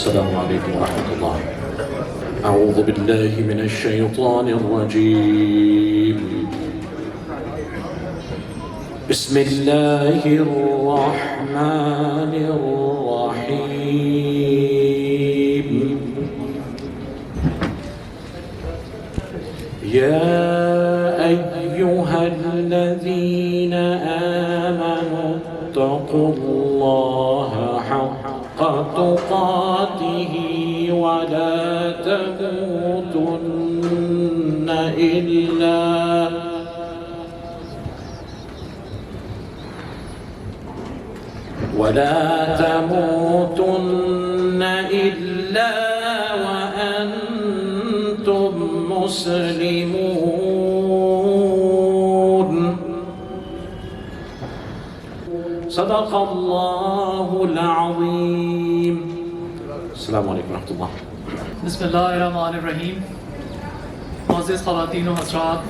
السلام عليكم ورحمة الله. أعوذ بالله من الشيطان الرجيم. بسم الله الرحمن الرحيم. يا أيها الذين آمنوا اتقوا الله حق تقاته ولا تموتن إلا وأنتم مسلمون. صدق الله العظيم. السلام علیکم ورحمۃ اللہ. بسم اللہ الرحمن الرحیم. معزز خواتین و حضرات،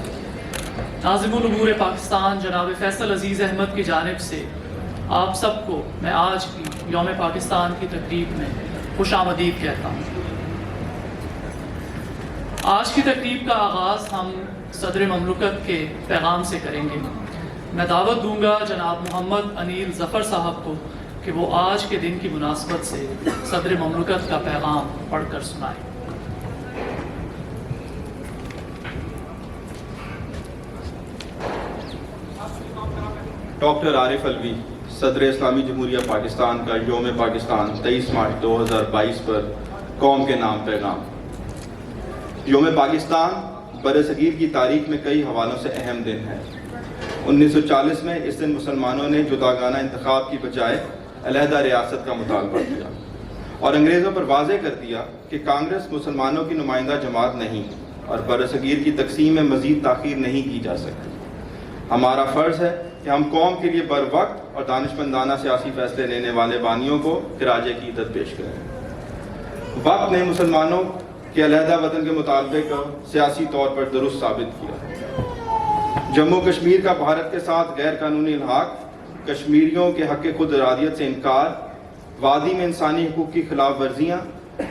ناظم الامور پاکستان جناب فیصل عزیز احمد کی جانب سے آپ سب کو میں آج کی یوم پاکستان کی تقریب میں خوش آمدید کہتا ہوں. آج کی تقریب کا آغاز ہم صدر مملکت کے پیغام سے کریں گے. میں دعوت دوں گا جناب محمد انیل ظفر صاحب کو کہ وہ آج کے دن کی مناسبت سے صدر مملکت کا پیغام پڑھ کر سنائیں. ڈاکٹر عارف الوی، صدر اسلامی جمہوریہ پاکستان کا یوم پاکستان 23 مارچ 2022 پر قوم کے نام پیغام. یوم پاکستان برصغیر کی تاریخ میں کئی حوالوں سے اہم دن ہے. 1940 میں اس دن مسلمانوں نے جداگانہ انتخاب کی بجائے علیحدہ ریاست کا مطالبہ کیا اور انگریزوں پر واضح کر دیا کہ کانگریس مسلمانوں کی نمائندہ جماعت نہیں اور برصغیر کی تقسیم میں مزید تاخیر نہیں کی جا سکتی. ہمارا فرض ہے کہ ہم قوم کے لیے بر وقت اور دانشمندانہ سیاسی فیصلے لینے والے بانیوں کو خراج عقیدت پیش کریں. وقت نے مسلمانوں کے علیحدہ وطن کے مطالبے کو سیاسی طور پر درست ثابت کیا. جموں کشمیر کا بھارت کے ساتھ غیر قانونی الحاق، کشمیریوں کے حق خود ارادیت سے انکار، وادی میں انسانی حقوق کی خلاف ورزیاں،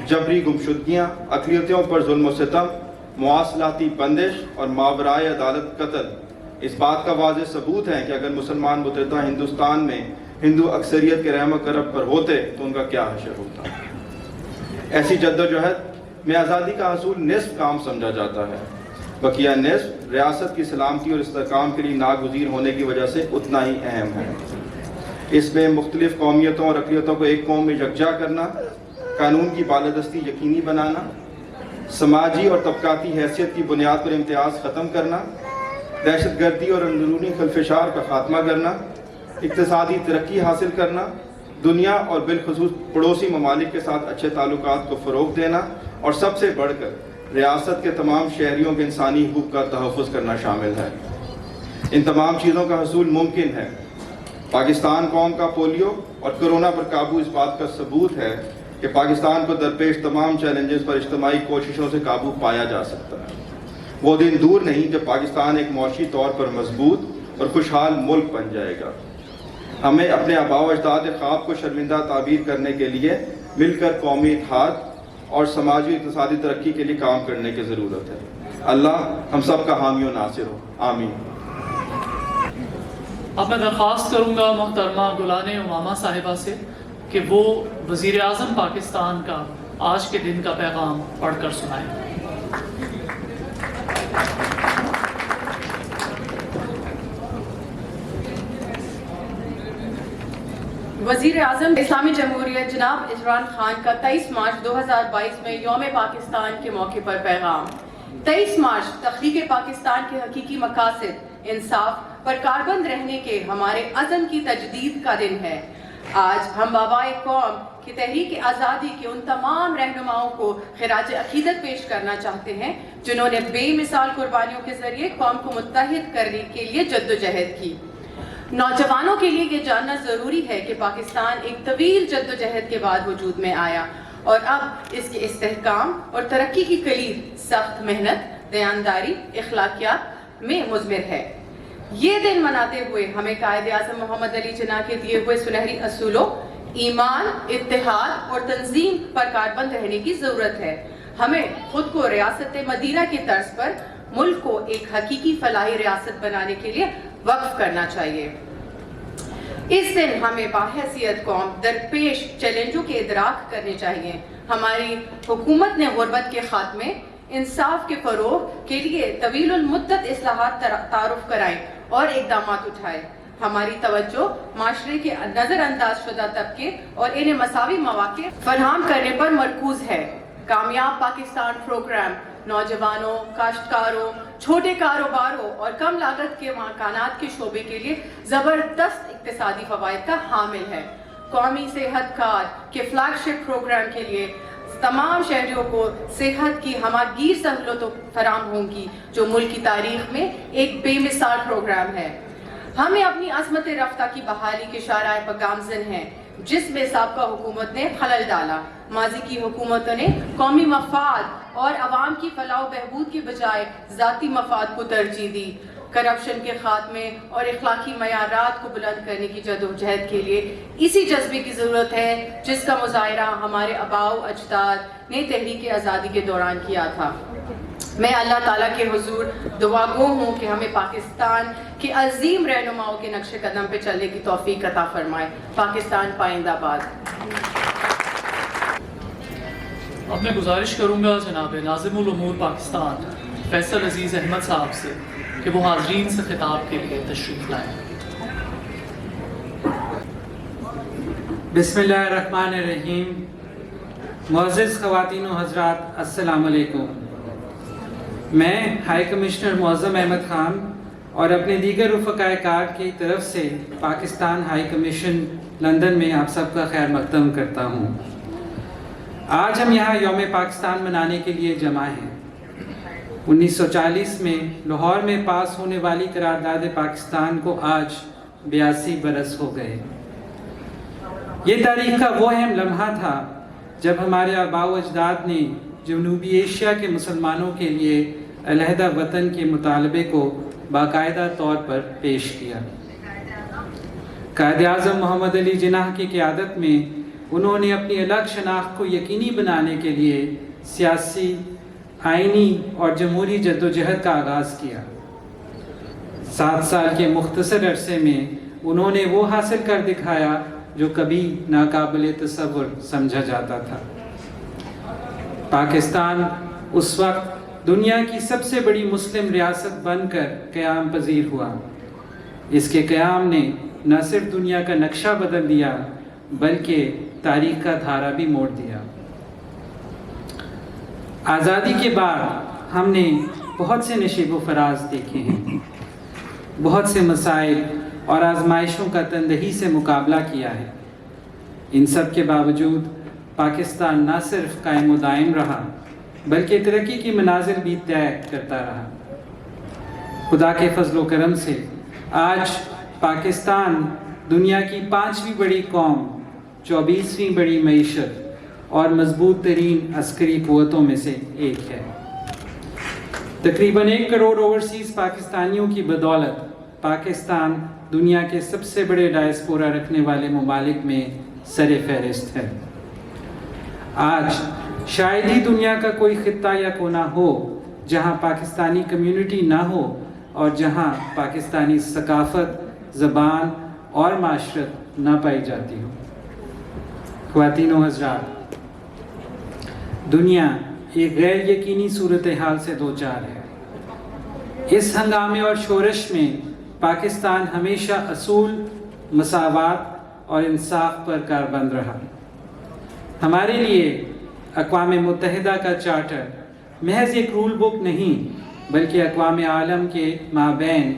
جبری گمشدگیاں، اقلیتوں پر ظلم و ستم، مواصلاتی بندش اور ماورائے عدالت قتل اس بات کا واضح ثبوت ہے کہ اگر مسلمان متحدہ ہندوستان میں ہندو اکثریت کے رحم و کرم پر ہوتے تو ان کا کیا حشر ہوتا. ایسی جدوجہد میں آزادی کا حصول نصف کام سمجھا جاتا ہے، بقیہ نصف ریاست کی سلامتی اور استحکام کے لیے ناگزیر ہونے کی وجہ سے اتنا ہی اہم ہے. اس میں مختلف قومیتوں اور اقلیتوں کو ایک قوم میں یکجا کرنا، قانون کی بالادستی یقینی بنانا، سماجی اور طبقاتی حیثیت کی بنیاد پر امتیاز ختم کرنا، دہشت گردی اور اندرونی خلفشار کا خاتمہ کرنا، اقتصادی ترقی حاصل کرنا، دنیا اور بالخصوص پڑوسی ممالک کے ساتھ اچھے تعلقات کو فروغ دینا اور سب سے بڑھ کر ریاست کے تمام شہریوں کے انسانی حقوق کا تحفظ کرنا شامل ہے. ان تمام چیزوں کا حصول ممکن ہے. پاکستان قوم کا پولیو اور کرونا پر قابو اس بات کا ثبوت ہے کہ پاکستان کو درپیش تمام چیلنجز پر اجتماعی کوششوں سے قابو پایا جا سکتا ہے. وہ دن دور نہیں جب پاکستان ایک معاشی طور پر مضبوط اور خوشحال ملک بن جائے گا. ہمیں اپنے آباء و اجداد خواب کو شرمندہ تعبیر کرنے کے لیے مل کر قومی اتحاد اور سماجی اقتصادی ترقی کے لیے کام کرنے کی ضرورت ہے. اللہ ہم سب کا حامی و ناصر ہو. آمین. اب میں درخواست کروں گا محترمہ گلان امامہ صاحبہ سے کہ وہ وزیر اعظم پاکستان کا آج کے دن کا پیغام پڑھ کر سنائیں. وزیر اعظم اسلامی جمہوریہ جناب عمران خان کا 23 مارچ 2022 میں یوم پاکستان کے موقع پر پیغام. 23 مارچ تخلیق پاکستان کے حقیقی مقاصد، انصاف پر کاربند رہنے کے ہمارے عزم کی تجدید کا دن ہے. آج ہم بابائے قوم کی تحریک آزادی کے ان تمام رہنماؤں کو خراج عقیدت پیش کرنا چاہتے ہیں جنہوں نے بے مثال قربانیوں کے ذریعے قوم کو متحد کرنے کے لیے جدوجہد کی. نوجوانوں کے لیے یہ جاننا ضروری ہے کہ پاکستان ایک طویل جدوجہد کے بعد وجود میں آیا اور اب اس کے استحکام اور ترقی کی کلید سخت محنت، دیانتداری، اخلاقیات میں مضمر ہے. یہ دن مناتے ہوئے ہمیں قائد اعظم محمد علی جناح کے دیے ہوئے سنہری اصولوں، ایمان، اتحاد اور تنظیم پر کاربند رہنے کی ضرورت ہے۔ ہمیں خود کو ریاست مدینہ کی طرز پر ملک کو ایک حقیقی فلاحی ریاست بنانے کے لیے وقف کرنا چاہیے۔ اس دن ہمیں باحیثیت قوم درپیش چیلنجوں کے ادراک کرنے چاہیے۔ ہماری حکومت نے غربت کے خاتمے، انصاف کے فروغ کے لیے طویل المدت اصلاحات تعارف کرائیں اور اقدامات اٹھائے۔ ہماری توجہ معاشرے کے نظر انداز شدہ طبقے اور انہیں مساوی مواقع فراہم کرنے پر مرکوز ہے۔ کامیاب پاکستان پروگرام نوجوانوں، کاشتکاروں، چھوٹے کاروباروں اور کم لاگت کے مکانات کے شعبے کے لیے زبردست اقتصادی فوائد کا حامل ہے۔ قومی صحت کارڈ کے فلیگ شپ پروگرام کے لیے تمام شہریوں کو صحت کی ہماگیر سہولتوں فراہم ہوں گی، جو ملک کی تاریخ میں ایک بے مثال پروگرام ہے۔ ہمیں اپنی عظمت رفتہ کی بحالی کے شارع پر گامزن ہیں، جس میں سابقہ حکومت نے خلل ڈالا۔ ماضی کی حکومتوں نے قومی مفاد اور عوام کی فلاح و بہبود کے بجائے ذاتی مفاد کو ترجیح دی۔ کرپشن کے خاتمے اور اخلاقی معیارات کو بلند کرنے کی جدوجہد کے لیے اسی جذبے کی ضرورت ہے جس کا مظاہرہ ہمارے آباء و اجداد نے تحریک آزادی کے دوران کیا تھا۔ میں اللہ تعالیٰ کے حضور دعا گو ہوں کہ ہمیں پاکستان کے عظیم رہنماؤں کے نقش قدم پہ چلنے کی توفیق عطا فرمائے۔ پاکستان پائندہ باد۔ اب میں گزارش کروں گا جناب ناظم الامور پاکستان فیصل عزیز احمد صاحب سے کہ وہ حاضرین سے خطاب کے لیے تشریف لائیں۔ بسم اللہ الرحمن الرحیم۔ معزز خواتین و حضرات، السلام علیکم۔ میں ہائی کمشنر معظم احمد خان اور اپنے دیگر رفقائے کار کی طرف سے پاکستان ہائی کمیشن لندن میں آپ سب کا خیر مقدم کرتا ہوں۔ آج ہم یہاں یوم پاکستان منانے کے لیے جمع ہیں۔ 1940 میں لاہور میں پاس ہونے والی قرارداد پاکستان کو آج 82 برس ہو گئے۔ یہ تاریخ کا وہ اہم لمحہ تھا جب ہمارے آباء و اجداد نے جنوبی ایشیا کے مسلمانوں کے لیے علیحدہ وطن کے مطالبے کو باقاعدہ طور پر پیش کیا۔ قائد اعظم محمد علی جناح کی قیادت میں انہوں نے اپنی الگ شناخت کو یقینی بنانے کے لیے سیاسی، آئینی اور جمہوری جدوجہد کا آغاز کیا۔ 7 سال کے مختصر عرصے میں انہوں نے وہ حاصل کر دکھایا جو کبھی ناقابل تصور سمجھا جاتا تھا۔ پاکستان اس وقت دنیا کی سب سے بڑی مسلم ریاست بن کر قیام پذیر ہوا۔ اس کے قیام نے نہ صرف دنیا کا نقشہ بدل دیا بلکہ تاریخ کا دھارا بھی موڑ دیا۔ آزادی کے بعد ہم نے بہت سے نشیب و فراز دیکھے ہیں، بہت سے مسائل اور آزمائشوں کا تندہی سے مقابلہ کیا ہے۔ ان سب کے باوجود پاکستان نہ صرف قائم و دائم رہا بلکہ ترقی کی منازل بھی طے کرتا رہا۔ خدا کے فضل و کرم سے آج پاکستان دنیا کی 5ویں بڑی قوم، 24ویں بڑی معیشت اور مضبوط ترین عسکری قوتوں میں سے ایک ہے۔ تقریباً 1 کروڑ اوورسیز پاکستانیوں کی بدولت پاکستان دنیا کے سب سے بڑے ڈائسپورا رکھنے والے ممالک میں سر فہرست ہے۔ آج شاید ہی دنیا کا کوئی خطہ یا کونا ہو جہاں پاکستانی کمیونٹی نہ ہو اور جہاں پاکستانی ثقافت، زبان اور معاشرت نہ پائی جاتی ہو۔ خواتین و حضرات، دنیا ایک غیر یقینی صورتحال سے دوچار ہے۔ اس ہنگامے اور شورش میں پاکستان ہمیشہ اصول، مساوات اور انصاف پر کاربند رہا۔ ہمارے لیے اقوام متحدہ کا چارٹر محض ایک رول بک نہیں بلکہ اقوام عالم کے مابین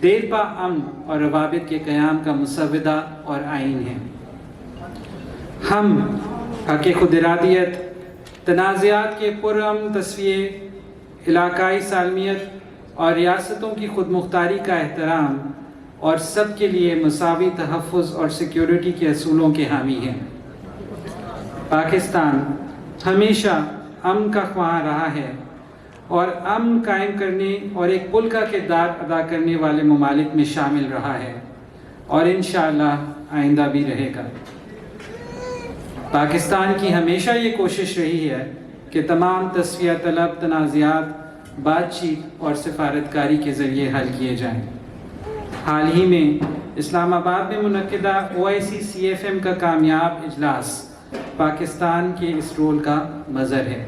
دیرپا امن اور روابط کے قیام کا مسودہ اور آئین ہے۔ ہم حق خود ارادیت، تنازعات کے پرامن تصفیے، علاقائی سالمیت اور ریاستوں کی خود مختاری کا احترام اور سب کے لیے مساوی تحفظ اور سیکیورٹی کے اصولوں کے حامی ہیں۔ پاکستان ہمیشہ امن کا خواہاں رہا ہے اور امن قائم کرنے اور ایک پل کا کردار ادا کرنے والے ممالک میں شامل رہا ہے اور انشاءاللہ آئندہ بھی رہے گا۔ پاکستان کی ہمیشہ یہ کوشش رہی ہے کہ تمام تصفیہ طلب تنازعات بات چیت اور سفارتکاری کے ذریعے حل کیے جائیں۔ حال ہی میں اسلام آباد میں منعقدہ OIC CFM کا کامیاب اجلاس پاکستان کے اس رول کا مظہر ہے۔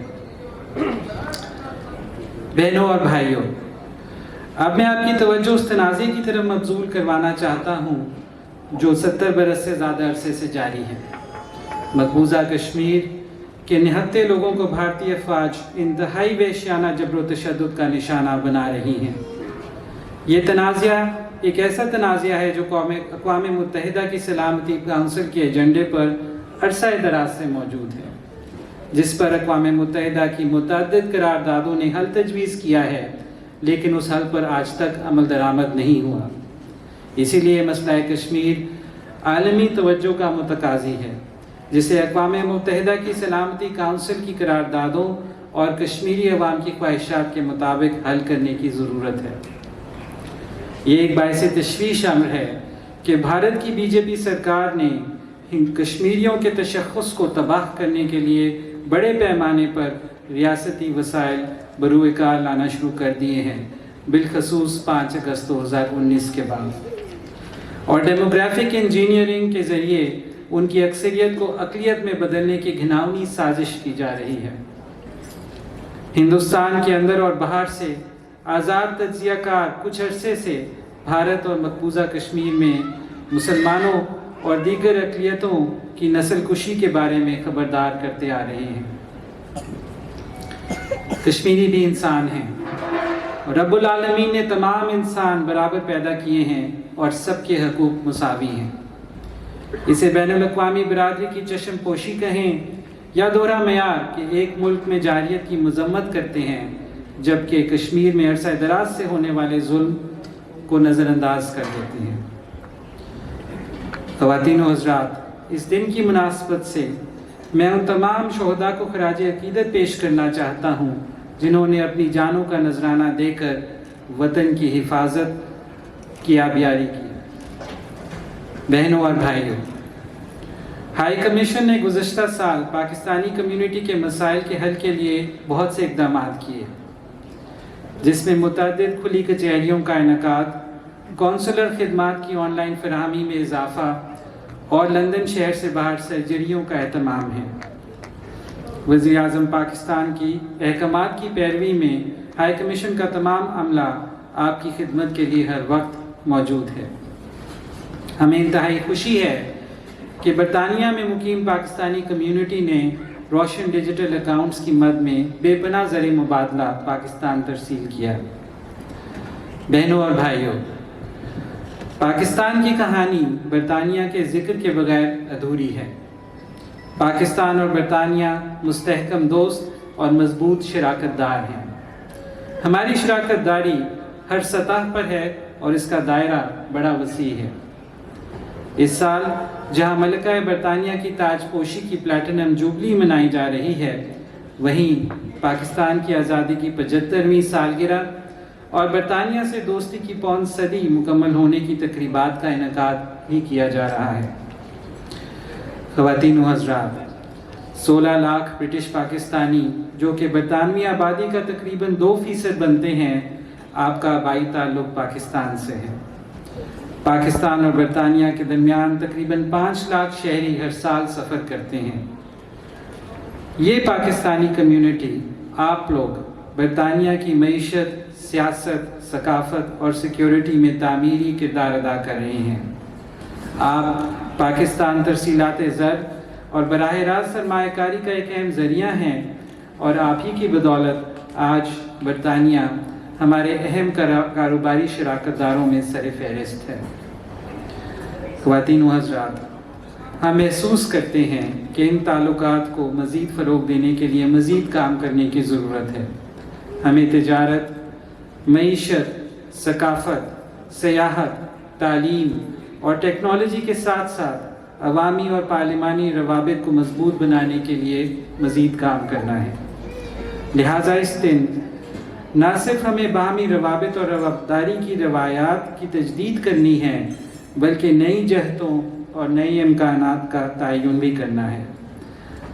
بہنوں اور بھائیوں، اب میں آپ کی توجہ اس تنازع کی طرف مبذول کروانا چاہتا ہوں جو 70 برس سے زیادہ عرصے سے جاری ہے۔ مقبوضہ کشمیر کے نہتے لوگوں کو بھارتی افواج انتہائی وحشیانہ جبر و تشدد کا نشانہ بنا رہی ہیں۔ یہ تنازعہ ایک ایسا تنازعہ ہے جو اقوام متحدہ کی سلامتی کونسل کے ایجنڈے پر عرصہ دراز سے موجود ہے، جس پر اقوام متحدہ کی متعدد قراردادوں نے حل تجویز کیا ہے، لیکن اس حل پر آج تک عمل درآمد نہیں ہوا۔ اسی لیے مسئلہ کشمیر عالمی توجہ کا متقاضی ہے، جسے اقوام متحدہ کی سلامتی کونسل کی قراردادوں اور کشمیری عوام کی خواہشات کے مطابق حل کرنے کی ضرورت ہے۔ یہ ایک باعث تشویش امر ہے کہ بھارت کی BJP سرکار نے کشمیریوں کے تشخص کو تباہ کرنے کے لیے بڑے پیمانے پر ریاستی وسائل بروئے کار لانا شروع کر دیے ہیں، بالخصوص 5 اگست 2019 کے بعد، اور ڈیموگرافک انجینئرنگ کے ذریعے ان کی اکثریت کو اقلیت میں بدلنے کی گھناؤنی سازش کی جا رہی ہے۔ ہندوستان کے اندر اور باہر سے آزاد تجزیہ کار کچھ عرصے سے بھارت اور مقبوضہ کشمیر میں مسلمانوں اور دیگر اقلیتوں کی نسل کشی کے بارے میں خبردار کرتے آ رہے ہیں۔ کشمیری بھی انسان ہیں، رب العالمین نے تمام انسان برابر پیدا کیے ہیں اور سب کے حقوق مساوی ہیں۔ اسے بین الاقوامی برادری کی چشم پوشی کہیں یا دوہرا معیار کہ ایک ملک میں جاریت کی مذمت کرتے ہیں، جبکہ کشمیر میں عرصہ دراز سے ہونے والے ظلم کو نظر انداز کر دیتے ہیں۔ خواتین و حضرات، اس دن کی مناسبت سے میں ان تمام شہداء کو خراج عقیدت پیش کرنا چاہتا ہوں جنہوں نے اپنی جانوں کا نذرانہ دے کر وطن کی حفاظت کی آبیاری کی۔ بہنوں اور بھائیوں، ہائی کمیشن نے گزشتہ سال پاکستانی کمیونٹی کے مسائل کے حل کے لیے بہت سے اقدامات کیے، جس میں متعدد کھلی کچہریوں کا انعقاد، کونسلر خدمات کی آن لائن فراہمی میں اضافہ اور لندن شہر سے باہر سرجریوں کا اہتمام ہے۔ وزیر اعظم پاکستان کی احکامات کی پیروی میں ہائی کمیشن کا تمام عملہ آپ کی خدمت کے لیے ہر وقت موجود ہے۔ ہمیں انتہائی خوشی ہے کہ برطانیہ میں مقیم پاکستانی کمیونٹی نے روشن ڈیجیٹل اکاؤنٹس کی مد میں بے پناہ زر مبادلہ پاکستان ترسیل کیا۔ بہنوں اور بھائیوں، پاکستان کی کہانی برطانیہ کے ذکر کے بغیر ادھوری ہے۔ پاکستان اور برطانیہ مستحکم دوست اور مضبوط شراکت دار ہیں۔ ہماری شراکت داری ہر سطح پر ہے اور اس کا دائرہ بڑا وسیع ہے۔ اس سال جہاں ملکہ برطانیہ کی تاج پوشی کی پلیٹینم جوبلی منائی جا رہی ہے، وہیں پاکستان کی آزادی کی 75ویں سالگرہ اور برطانیہ سے دوستی کی 5 صدی مکمل ہونے کی تقریبات کا انعقاد بھی کیا جا رہا ہے۔ خواتین و حضرات، 16 لاکھ برٹش پاکستانی جو کہ برطانوی آبادی کا تقریباً 2% بنتے ہیں، آپ کا آبائی تعلق پاکستان سے ہے۔ پاکستان اور برطانیہ کے درمیان تقریباً 5 لاکھ شہری ہر سال سفر کرتے ہیں۔ یہ پاکستانی کمیونٹی، آپ لوگ برطانیہ کی معیشت، سیاست، ثقافت اور سیکیورٹی میں تعمیری کردار ادا کر رہے ہیں۔ آپ پاکستان ترسیلات زر اور براہ راست سرمایہ کاری کا ایک اہم ذریعہ ہیں، اور آپ ہی کی بدولت آج برطانیہ ہمارے اہم کاروباری شراکت داروں میں سر فہرست ہے۔ خواتین و حضرات، ہم محسوس کرتے ہیں کہ ان تعلقات کو مزید فروغ دینے کے لیے مزید کام کرنے کی ضرورت ہے۔ ہمیں تجارت، معیشت، ثقافت، سیاحت، تعلیم اور ٹیکنالوجی کے ساتھ ساتھ عوامی اور پارلیمانی روابط کو مضبوط بنانے کے لیے مزید کام کرنا ہے۔ لہٰذا اس دن نہ صرف ہمیں باہمی روابط اور رواداری کی روایات کی تجدید کرنی ہے، بلکہ نئی جہتوں اور نئی امکانات کا تعین بھی کرنا ہے۔